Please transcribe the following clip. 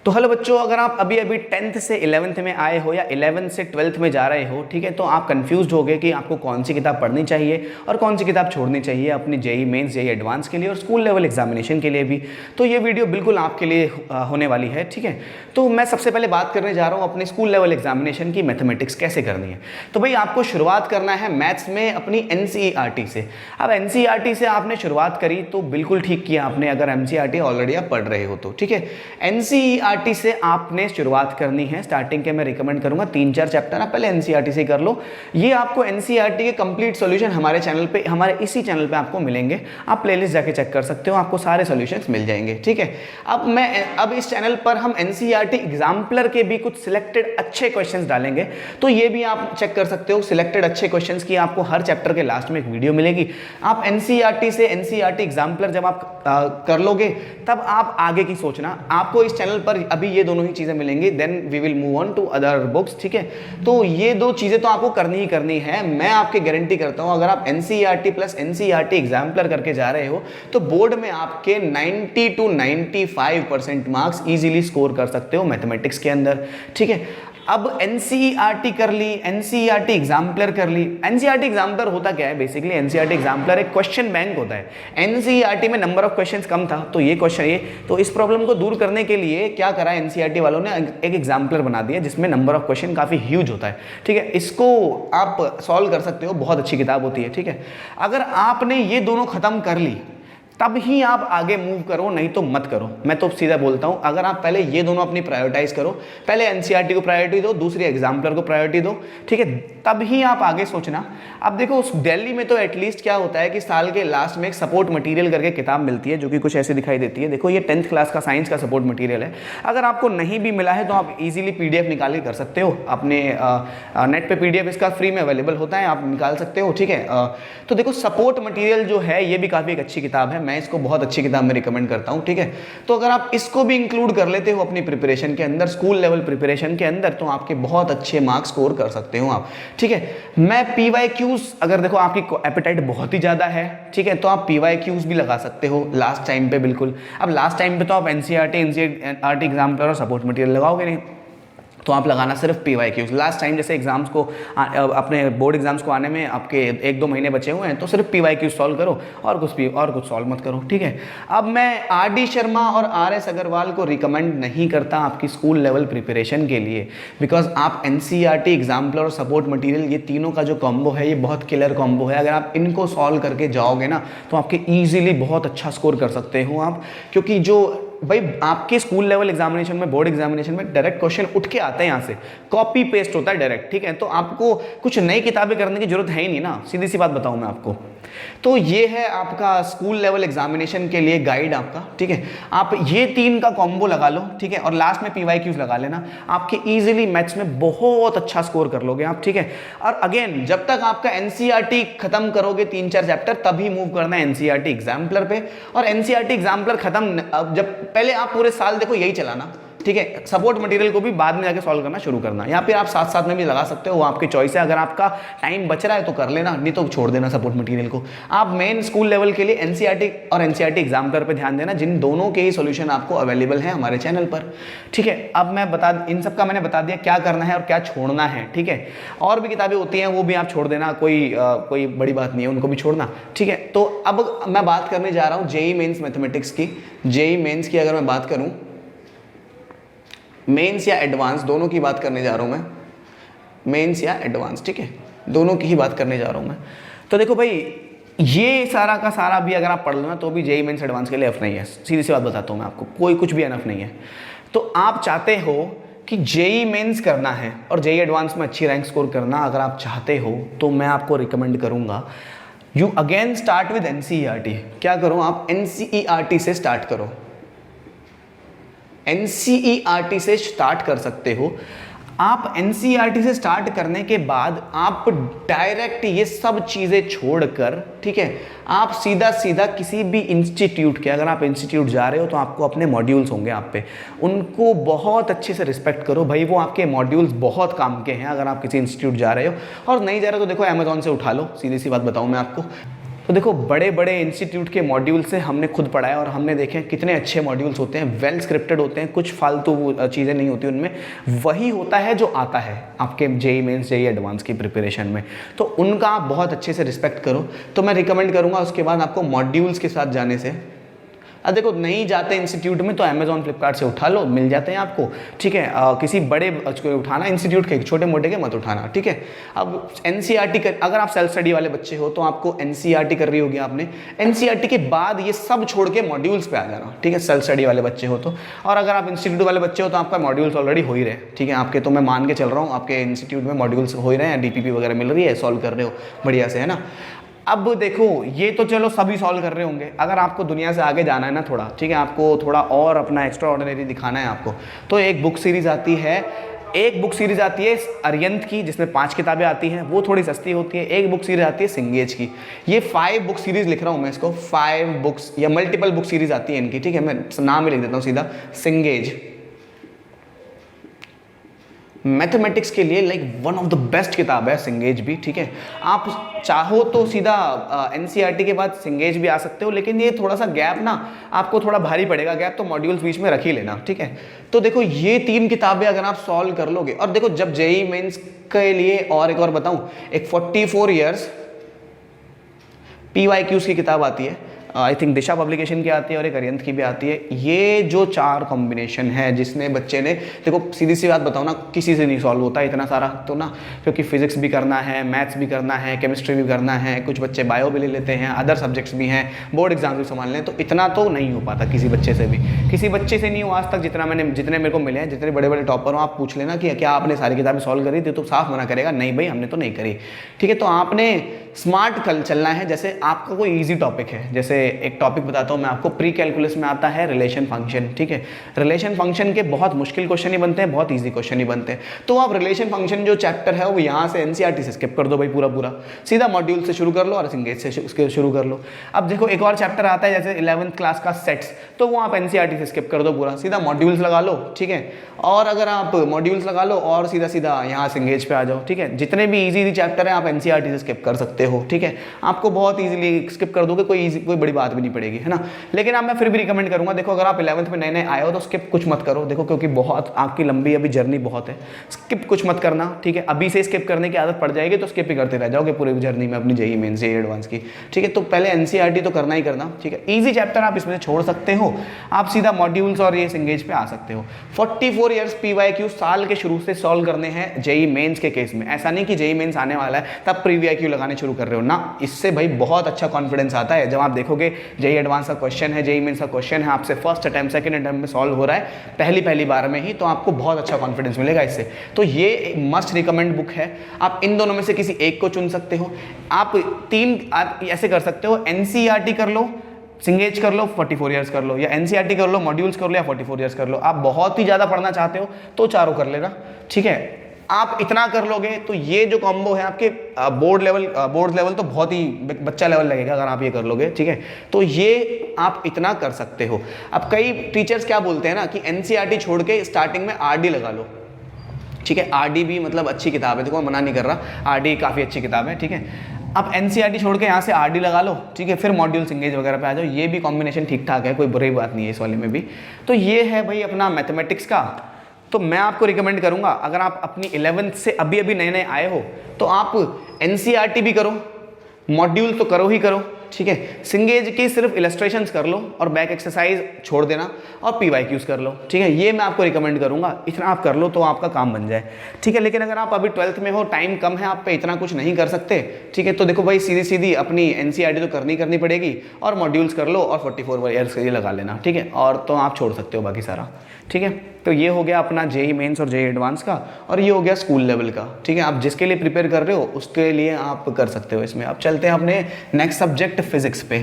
तो हेलो बच्चों, अगर आप अभी अभी 10th से 11th में आए हो या 11th से 12th में जा रहे हो, ठीक है, तो आप कंफ्यूज हो गए कि आपको कौन सी किताब पढ़नी चाहिए और कौन सी किताब छोड़नी चाहिए अपनी जेई मेंस जेई एडवांस के लिए और स्कूल लेवल एग्जामिनेशन के लिए भी। तो ये वीडियो बिल्कुल आपके लिए होने वाली है, ठीक है। तो मैं सबसे पहले बात करने जा रहा हूँ अपने स्कूल लेवल एग्जामिनेशन की मैथमेटिक्स कैसे करनी है। तो भाई आपको शुरुआत करना है मैथ्स में अपनी एनसीईआरटी से। अब एनसीईआरटी से आपने शुरुआत करी तो बिल्कुल ठीक किया आपने, अगर एनसीईआरटी ऑलरेडी आप पढ़ रहे हो तो, ठीक है। एनसीईआरटी से आपने शुरुआत करनी है। स्टार्टिंग के मैं रिकमेंड करूंगा 3-4 चैप्टर आप पहले एनसीईआरटी से कर लो। ये आपको एनसीईआरटी के कंप्लीट सॉल्यूशन हमारे चैनल पे, हमारे इसी चैनल पे आपको मिलेंगे। आप प्लेलिस्ट जाके चेक कर सकते हो, आपको सारे सॉल्यूशंस मिल जाएंगे, ठीक है। अब इस चैनल पर हम एनसीईआरटी एग्जाम्पलर के भी कुछ सिलेक्टेड अच्छे क्वेश्चंस डालेंगे, तो ये भी आप चेक कर सकते हो। सिलेक्टेड अच्छे क्वेश्चंस की आपको हर चैप्टर के लास्ट में एक वीडियो मिलेगी। आप एनसीईआरटी से एनसीईआरटी एग्जाम्पलर जब आप कर लोगे तब आप आगे की सोचना। आपको इस चैनल पर अभी ये दोनों ही चीजें मिलेंगी, then we will move on to other books, ठीक है। तो ये दो चीजें तो आपको करनी ही करनी है। मैं आपकी गारंटी करता हूं अगर आप एनसीईआरटी प्लस एनसीईआरटी एग्जाम्पलर करके जा रहे हो तो बोर्ड में आपके 90 to 95% मार्क्स इजीली स्कोर कर सकते हो मैथमेटिक्स के अंदर, ठीक है। अब एनसीईआरटी कर ली, एनसीईआरटी एग्जाम्पलर कर ली। एनसीईआरटी एग्जाम्पलर होता क्या है बेसिकली? एनसीईआरटी एग्जाम्पलर एक क्वेश्चन बैंक होता है। एनसीईआरटी में नंबर ऑफ क्वेश्चंस कम था तो ये क्वेश्चन तो इस प्रॉब्लम को दूर करने के लिए क्या करा एनसीईआरटी वालों ने, एक एग्जाम्पलर बना दिया जिसमें नंबर ऑफ क्वेश्चन काफी ह्यूज होता है, ठीक है। इसको आप सॉल्व कर सकते हो, बहुत अच्छी किताब होती है, ठीक है। अगर आपने ये दोनों खत्म कर ली तब ही आप आगे मूव करो, नहीं तो मत करो। मैं तो सीधा बोलता हूं, अगर आप पहले ये दोनों अपनी प्रायोरिटाइज करो, पहले एनसीईआरटी को प्रायोरिटी दो, दूसरी एग्जाम्पलर को प्रायोरिटी दो, ठीक है, तब ही आप आगे सोचना। अब देखो उस दिल्ली में तो एटलीस्ट क्या होता है कि साल के लास्ट में एक सपोर्ट मटेरियल करके किताब मिलती है जो कि कुछ ऐसे दिखाई देती है। देखो ये 10th क्लास का साइंस का सपोर्ट मटेरियल है। अगर आपको नहीं भी मिला है तो आप इजीली पीडीएफ निकाल के कर सकते हो अपने नेट पे। पीडीएफ इसका फ्री में अवेलेबल होता है, आप निकाल सकते हो, ठीक है। तो देखो सपोर्ट मटेरियल जो है ये भी काफी एक अच्छी किताब है, मैं इसको बहुत अच्छी किताब में रिकमेंड करता हूं, ठीक है। तो अगर आप इसको भी इंक्लूड कर लेते हो अपनी प्रिपरेशन के अंदर, स्कूल लेवल प्रिपरेशन के अंदर, तो आपके बहुत अच्छे मार्क्स स्कोर कर सकते हो आप, ठीक है। मैं पीवाईक्यूज, अगर देखो आपकी एपेटाइट बहुत ही ज्यादा है, ठीक है, तो आप पीवाईक्यूज भी लगा सकते हो लास्ट टाइम पे, बिल्कुल। अब लास्ट टाइम पे तो आप एनसीईआरटी एग्जाम्पलर और सपोर्ट मटेरियल लगाओगे नहीं, तो आप लगाना सिर्फ पीवाईक्यूज। लास्ट टाइम जैसे एग्जाम्स को अपने बोर्ड एग्जाम्स को आने में आपके 1-2 महीने बचे हुए हैं, तो सिर्फ पीवाईक्यूज सॉल्व करो और कुछ सॉल्व मत करो, ठीक है। अब मैं आरडी शर्मा और आरएस अग्रवाल को रिकमेंड नहीं करता आपकी स्कूल लेवल प्रिपरेशन के लिए, बिकॉज आप एनसीईआरटी एग्जाम्पलर और सपोर्ट मटीरियल, ये तीनों का जो कॉम्बो है ये बहुत किलर कॉम्बो है। अगर आप इनको सॉल्व करके जाओगे ना तो आपके ईजिली बहुत अच्छा स्कोर कर सकते हो आप, क्योंकि जो भाई आपके स्कूल लेवल एग्जामिनेशन में, बोर्ड एग्जामिनेशन में डायरेक्ट क्वेश्चन उठ के आते हैं, यहाँ से कॉपी पेस्ट होता है डायरेक्ट, ठीक है। तो आपको कुछ नई किताबें करने की जरूरत है ही नहीं ना, सीधी सी बात बताऊं मैं आपको। तो ये है आपका स्कूल लेवल एग्जामिनेशन के लिए गाइड आपका, ठीक है। आप ये 3 का कॉम्बो लगा लो, ठीक है, और लास्ट में पीवाईक्यूज लगा लेना, आपके इजीली मैथ्स में बहुत अच्छा स्कोर कर लोगे आप, ठीक है। और अगेन जब तक आपका एनसीईआरटी खत्म करोगे 3-4 चैप्टर, तभी मूव करना है एनसीईआरटी एग्जाम्पलर पे। और एनसीईआरटी एग्जाम्पलर खत्म, जब पहले आप पूरे साल देखो यही चलाना, ठीक है। सपोर्ट मटेरियल को भी बाद में जाके सॉल्व करना शुरू करना, या फिर आप साथ साथ में भी लगा सकते हो, वो आपकी चॉइस है। अगर आपका टाइम बच रहा है तो कर लेना, नहीं तो छोड़ देना सपोर्ट मटेरियल को। आप मेन स्कूल लेवल के लिए एनसीईआरटी और एनसीईआरटी एग्जाम्पलर पे ध्यान देना, जिन दोनों के ही सॉल्यूशन आपको अवेलेबल है हमारे चैनल पर, ठीक है। अब मैं इन सब का मैंने बता दिया क्या करना है और क्या छोड़ना है, ठीक है। और भी किताबें होती हैं वो भी आप छोड़ देना, कोई बड़ी बात नहीं है, उनको भी छोड़ना, ठीक है। तो अब मैं बात करने जा रहा हूँ जेईई मेंस मैथमेटिक्स की। जेईई मेंस की अगर मैं बात करूँ, मेंस या एडवांस दोनों की बात करने जा रहा हूं मैं, मेंस या एडवांस, ठीक है, दोनों की ही बात करने जा रहा हूं मैं। तो देखो भाई ये सारा का सारा भी अगर आप पढ़ लो ना तो भी जेईई मेंस एडवांस के लिए एफ नहीं है, सीधी सी बात बताता हूं मैं आपको, कोई कुछ भी एनफ नहीं है। तो आप चाहते हो कि जेईई मेंस करना है और जेईई एडवांस में अच्छी रैंक स्कोर करना, अगर आप चाहते हो तो मैं आपको रिकमेंड करूंगा you again start with NCERT. क्या करो, आप एनसीईआरटी से स्टार्ट करो, एनसीईआरटी से स्टार्ट कर सकते हो आप। एनसीईआरटी से स्टार्ट करने के बाद आप डायरेक्ट ये सब चीजें छोड़कर, ठीक है, आप सीधा सीधा किसी भी इंस्टीट्यूट के, अगर आप इंस्टीट्यूट जा रहे हो तो आपको अपने मॉड्यूल्स होंगे आप पे, उनको बहुत अच्छे से रिस्पेक्ट करो भाई, वो आपके मॉड्यूल्स बहुत काम के हैं। अगर आप किसी इंस्टीट्यूट जा रहे हो और नहीं जा रहे हो तो देखो अमेजॉन से उठा लो, सीधी सी बात बताऊं मैं आपको। तो देखो बड़े बड़े इंस्टीट्यूट के मॉड्यूल से हमने खुद पढ़ा है और हमने देखे हैं कितने अच्छे मॉड्यूल्स होते हैं, वेल स्क्रिप्टेड होते हैं, कुछ फालतू चीज़ें नहीं होती उनमें, वही होता है जो आता है आपके जेई मेंस जेई एडवांस की प्रिपरेशन में। तो उनका आप बहुत अच्छे से रिस्पेक्ट करो। तो मैं रिकमेंड करूँगा उसके बाद आपको मॉड्यूल्स के साथ जाने से। अब देखो नहीं जाते इंस्टीट्यूट में तो अमेजॉन फ्लिपकार्ट से उठा लो, मिल जाते हैं आपको, ठीक है। किसी बड़े उठाना इंस्टीट्यूट के, छोटे मोटे के मत उठाना, ठीक है। अब एनसीईआरटी कर, अगर आप सेल्फ स्टडी वाले बच्चे हो तो आपको एनसीईआरटी कर रही होगी आपने, एनसीईआरटी के बाद ये सब छोड़ के मॉड्यूल्स पे आ जाना, ठीक है, सेल्फ स्टडी वाले बच्चे हो तो। और अगर आप इंस्टीट्यूट वाले बच्चे हो तो आपका मॉड्यूल्स ऑलरेडी हो ही रहे, ठीक है, आपके, तो मैं मान के चल रहा हूँ आपके इंस्टीट्यूट में मॉड्यूल्स हो ही रहे हैं, डीपीपी वगैरह मिल रही है, सॉल्व कर रहे हो बढ़िया से, है ना। अब देखो ये तो चलो सभी सॉल्व कर रहे होंगे, अगर आपको दुनिया से आगे जाना है ना थोड़ा, ठीक है, आपको थोड़ा और अपना एक्स्ट्रा ऑर्डिनरी दिखाना है आपको, तो एक बुक सीरीज आती है, अरिहंत की, जिसमें 5 किताबें आती हैं, वो थोड़ी सस्ती होती है। एक बुक सीरीज आती है सिंगेज की, ये 5 बुक सीरीज लिख रहा हूँ मैं इसको, 5 बुक्स या मल्टीपल बुक सीरीज आती है इनकी, ठीक है, मैं नाम ही लिख देता हूँ सीधा, सिंगेज। मैथमेटिक्स के लिए like one of the best किताब है सिंगेज भी, ठीक है। आप चाहो तो सीधा एनसीईआरटी के बाद सिंगेज भी आ सकते हो, लेकिन ये थोड़ा सा गैप ना आपको थोड़ा भारी पड़ेगा गैप, तो मॉड्यूल्स बीच में रख ही लेना, ठीक है। तो देखो ये 3 किताबें अगर आप सॉल्व कर लोगे, और देखो जब जेई मेंस के लिए, और एक और बताऊं, एक 44 ईयर्स PYQs की किताब आती है, आई थिंक दिशा पब्लिकेशन की आती है, और एक अरिहंत की भी आती है। ये जो 4 कॉम्बिनेशन है जिसने बच्चे ने, देखो सीधी सी बात बताओ ना, किसी से नहीं सॉल्व होता इतना सारा तो ना, क्योंकि फिजिक्स भी करना है, मैथ्स भी करना है, केमिस्ट्री भी करना है, कुछ बच्चे बायो भी ले लेते हैं, अदर सब्जेक्ट्स भी हैं, बोर्ड एग्जाम भी संभालने हैं, तो इतना तो नहीं हो पाता किसी बच्चे से भी, किसी बच्चे से नहीं हुआ आज तक, जितने मेरे को मिले हैं, जितने बड़े बड़े टॉपर हो, आप पूछ लेना कि क्या आपने सारी किताबें सॉल्व करी थी, तो साफ मना करेगा नहीं भाई हमने तो नहीं करी, ठीक है। तो आपने स्मार्ट कल चलना है। जैसे आपका कोई इजी टॉपिक है, जैसे एक टॉपिक बताता हूँ मैं आपको, प्री कैलकुलस में आता है रिलेशन फंक्शन, ठीक है। रिलेशन फंक्शन के बहुत मुश्किल क्वेश्चन ही बनते हैं, बहुत इजी क्वेश्चन ही बनते हैं। तो आप रिलेशन फंक्शन जो चैप्टर है वो यहाँ से एनसीईआरटी से स्किप कर दो भाई, पूरा सीधा मॉड्यूल से शुरू कर लो और सिंगेज से उसके शुरू कर लो। अब देखो एक और चैप्टर आता है जैसे 11th क्लास का सेट्स, तो वो आप एनसीईआरटी से स्किप कर दो पूरा, सीधा मॉड्यूल्स लगा लो, ठीक है। और अगर आप मॉड्यूल्स लगा लो और सीधा यहाँ सिंगेज पे आ जाओ, ठीक है। जितने भी इजी चैप्टर है आप एनसीईआरटी से स्किप कर सकते हो, ठीक है। आपको बहुत इजीली स्किप कर दोगे, कोई बड़ी बात भी नहीं पड़ेगी, है ना। लेकिन अब मैं फिर भी रिकमेंड करूंगा, देखो अगर आप 11th में नए आए हो तो स्किप कुछ मत करो, देखो क्योंकि बहुत आपकी लंबी अभी जर्नी बहुत है, स्किप कुछ मत करना, ठीक है। अभी से स्किप करने की आदत पड़ जाएगी तो स्किप ही करते रह जाओगे पूरी जर्नी में अपनी जेईई मेंस जेईई एडवांस की, ठीक है। तो पहले एनसीईआरटी तो करना ही करना, ठीक है। ईजी चैप्टर आप इसमें छोड़ सकते हो, आप सीधा मॉड्यूल्स और ये सिंगेज पे आ सकते हो। 44 ईयर्स PYQ साल के शुरू से सॉल्व करने हैं जेईई मेंस के केस में, ऐसा नहीं कि जेईई मेंस आने वाला है तब PYQ लगाने शुरू कर रहे हो ना, इससे भाई बहुत अच्छा कॉन्फिडेंस आता है। जब आप देखोगे जेईई एडवांस का क्वेश्चन है, जेईई मेंस का क्वेश्चन है, आपसे फर्स्ट अटेम्प्ट सेकंड अटेम्प्ट में सॉल्व हो रहा है पहली बार में ही, तो आपको बहुत अच्छा कॉन्फिडेंस मिलेगा इससे। तो ये मस्ट रिकमेंड बुक है। आप इन दोनों में से किसी एक को चुन सकते हो, आप ऐसे कर सकते हो, एनसीईआरटी कर लो, सिंगेज कर लो, 44 ईयर्स कर लो, या एनसीईआरटी कर लो, मॉड्यूल्स कर लो, या 44 ईयर्स कर लो। आप बहुत ही ज़्यादा पढ़ना चाहते हो तो चारों कर लेना, ठीक है। आप इतना कर लोगे तो ये जो कॉम्बो है आपके बोर्ड लेवल तो बहुत ही बच्चा लेवल लगेगा अगर आप ये कर लोगे, ठीक है। तो ये आप इतना कर सकते हो। अब कई टीचर्स क्या बोलते हैं ना कि एनसीईआरटी छोड़ के स्टार्टिंग में आरडी लगा लो, ठीक है। आरडी भी मतलब अच्छी किताब है, देखो मैं मना नहीं कर रहा, आरडी काफ़ी अच्छी किताब है, ठीक है। अब एनसीईआरटी छोड़ के यहाँ से आरडी लगा लो, ठीक है, फिर मॉड्यूल सिंगेज वगैरह पे आ जाओ, ये भी कॉम्बिनेशन ठीक ठाक है, कोई बुरी बात नहीं है इस वाले में भी। तो ये है भाई अपना मैथमेटिक्स का। तो मैं आपको रिकमेंड करूंगा, अगर आप अपनी 11th से अभी नए आए हो तो आप एनसीईआरटी भी करो, मॉड्यूल तो करो ही करो, ठीक है। सिंगेज की सिर्फ इलस्ट्रेशंस कर लो और बैक एक्सरसाइज छोड़ देना और PYQs कर लो, ठीक है। ये मैं आपको रिकमेंड करूंगा, इतना आप कर लो तो आपका काम बन जाए, ठीक है। लेकिन अगर आप अभी 12th में हो, टाइम कम है आप पे, इतना कुछ नहीं कर सकते, ठीक है, तो देखो भाई सीधी अपनी एनसीईआरटी तो करनी पड़ेगी और मॉड्यूल्स कर लो और 44 ईयर्स के लिए लगा लेना, ठीक है। और तो आप छोड़ सकते हो बाकी सारा, ठीक है। तो ये हो गया अपना जेईई मेंस और जेईई एडवांस का, और ये हो गया स्कूल लेवल का, ठीक है। आप जिसके लिए प्रिपेयर कर रहे हो उसके लिए आप कर सकते हो इसमें। अब चलते हैं अपने नेक्स्ट सब्जेक्ट फिजिक्स पे।